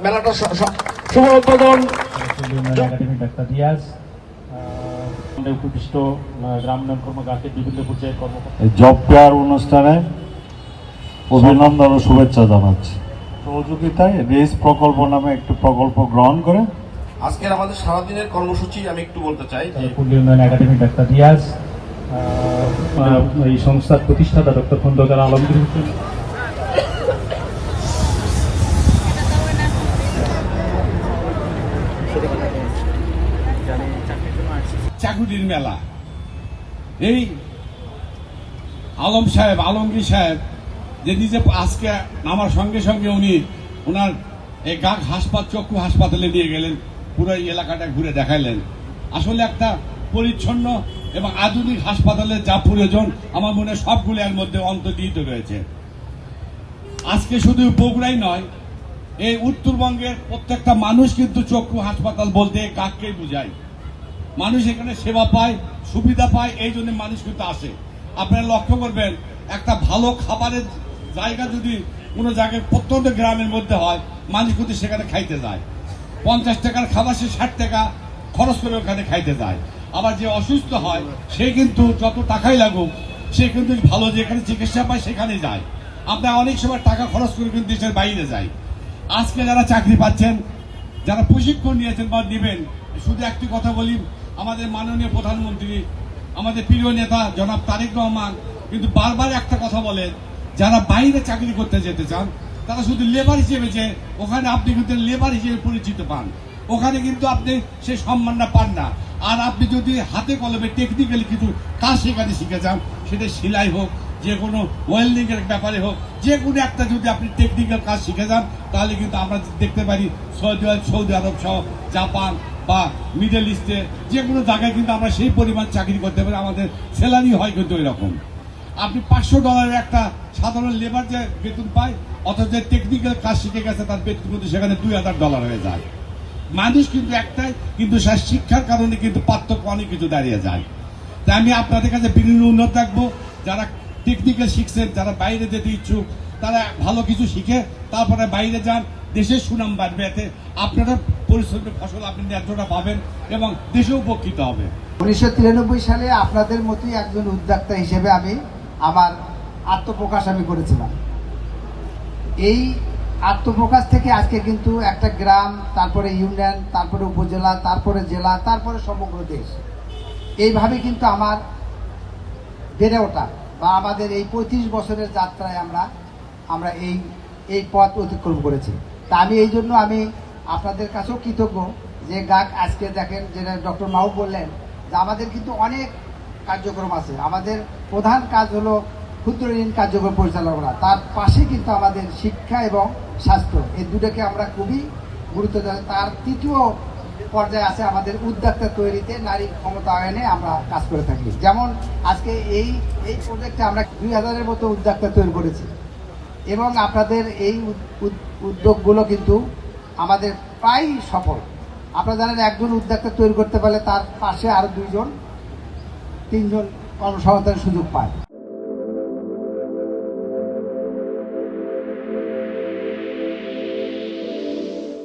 মেলাটা শুভ উদ্বোধন ডাক্তার রিয়াজ উপবিষ্ট গ্রাম উন্নয়ন কর্মকর্তাকে বিভিন্ন পর্যায়ের কর্মকর্তা জব ফেয়ার অনুষ্ঠানে অভিনন্দন ও শুভেচ্ছা জানাচ্ছি। সহযোগিতায় রেস প্রকল্প নামে একটি প্রকল্প গ্রহণ করে আজকের আমাদের সারাদিনের কর্মসূচি আমি একটু বলতে চাই। পল্লী উন্নয়ন একাডেমি ডাক্তার রিয়াজ, এই সংস্থার প্রতিষ্ঠাতা ডক্টর খন্দকার আলমগীর হোসেন, চাকুরির মেলা। এই আলমগীর সাহেব যে নিজে আজকে নামার সঙ্গে সঙ্গে উনি ওনার এই গাক চক্ষু হাসপাতালে নিয়ে গেলেন, পুরো এই এলাকাটা ঘুরে দেখাইলেন। আসলে একটা পরিচ্ছন্ন এবং আধুনিক হাসপাতালে যা প্রয়োজন আমার মনে সবগুলো এর মধ্যে অন্তর্নিহিত রয়েছে। আজকে শুধু বগুড়াই নয়, এই উত্তরবঙ্গের প্রত্যেকটা মানুষ কিন্তু চক্ষু হাসপাতাল বলতে গাককেই বুঝায়। মানুষ এখানে সেবা পায়, সুবিধা পায়, এই জন্য মানুষ কিন্তু আসে। আপনারা লক্ষ্য করবেন, একটা ভালো খাবারের জায়গা যদি কোনো জায়গায় প্রত্যন্ত গ্রামের মধ্যে হয়, মানুষ কিন্তু সেখানে খাইতে যায়। 50 টাকার খাবার সে 60 টাকা খরচ করে ওখানে খাইতে যায়। আবার যে অসুস্থ হয় সে কিন্তু যত টাকাই লাগুক, সে কিন্তু ভালো যেখানে চিকিৎসা পায় সেখানে যায়। আমরা অনেক সময় টাকা খরচ করে কিন্তু দেশের বাইরে যাই। আজকে যারা চাকরি পাচ্ছেন, যারা প্রশিক্ষণ নিয়েছেন বা নেবেন, শুধু একটি কথা বলি, আমাদের মাননীয় প্রধানমন্ত্রী, আমাদের প্রিয় নেতা জনাব তারেক রহমান কিন্তু বারবার একটা কথা বলেন, যারা বাইরে চাকরি করতে যেতে চান তারা শুধু লেবার হিসেবে, যে ওখানে আপনি কিন্তু লেবার হিসেবে পরিচিত পান, ওখানে কিন্তু আপনি সেই সম্মানটা পান না। আর আপনি যদি হাতে কলমে টেকনিক্যালি কিছু কাজ সেখানে শিখে যান, সেটা সেলাই হোক, যে কোনো ওয়েল্ডিং এর ব্যাপারে হোক, যে কোনো একটা যদি আপনি টেকনিক্যাল কাজ শিখে যান, তাহলে কিন্তু আমরা দেখতে পারি সৌদি আরব সহ জাপান বা মিডল ইস্টে যে কোনো জায়গায় কিন্তু আমরা সেই পরিমাণ চাকরি করতে পারি। আমাদের স্যালারি হয় কিন্তু ওই রকম। আপনি $500 একটা সাধারণ লেবার যে বেতন পায়, অথচ টেকনিক্যাল কাজ শিখে গেছে তার বেতন কিন্তু সেখানে $2000 হয়ে যায়। মানুষ কিন্তু একটাই, কিন্তু শিক্ষার কারণে কিন্তু পার্থক্য অনেক কিছু দাঁড়িয়ে যায়। তাই আমি আপনাদের কাছে বিভিন্ন উন্নত রাখবো, যারা টেকনিক্যাল শিখছেন, যারা বাইরে যেতে ইচ্ছুক, তারা ভালো কিছু শিখে তারপরে বাইরে যান, দেশের সুনাম বাড়বে, এতে আপনারা পরিশ্রমের ফসল আপনি ন্যায্যটা পাবেন এবং দেশেও উপকৃত হবে। 1993 সালে আপনাদের মতোই একজন উদ্যোক্তা হিসেবে আমি আমার আত্মপ্রকাশ করেছিলাম। এই আত্মপ্রকাশ থেকে আজকে কিন্তু একটা গ্রাম, তারপরে ইউনিয়ন, তারপরে উপজেলা, তারপরে জেলা, তারপরে সমগ্র দেশ, এইভাবে কিন্তু আমার বেড়ে ওঠা বা আমাদের এই 35 বছরের যাত্রায় আমরা এই পথ অতিক্রম করেছি। তা আমি এই জন্য আমি আপনাদের কাছেও কৃতজ্ঞ যে গাক আজকে দেখেন, যেটা ডক্টর মাহবুব বললেন, যে আমাদের কিন্তু অনেক কার্যক্রম আছে। আমাদের প্রধান কাজ হলো ক্ষুদ্র ঋণ কার্যক্রম পরিচালনা করা, তার পাশে কিন্তু আমাদের শিক্ষা এবং স্বাস্থ্য, এই দুটোকে আমরা খুবই গুরুত্ব দেই। তার তৃতীয় পর্যায়ে আছে আমাদের উদ্যোক্তা তৈরিতে, নারী ক্ষমতায়নে আমরা কাজ করে থাকি। যেমন আজকে এই প্রজেক্টে আমরা 2000-এর মতো উদ্যোক্তা তৈরি করেছি এবং আপনাদের এই উদ্যোগগুলো কিন্তু আমাদের প্রায় সফল। আপনারা জানেন, একজন উদ্যোক্তা তৈরি করতে পারলে তার পাশে আরো 2-3জন কর্মসংস্থানের সুযোগ পায়।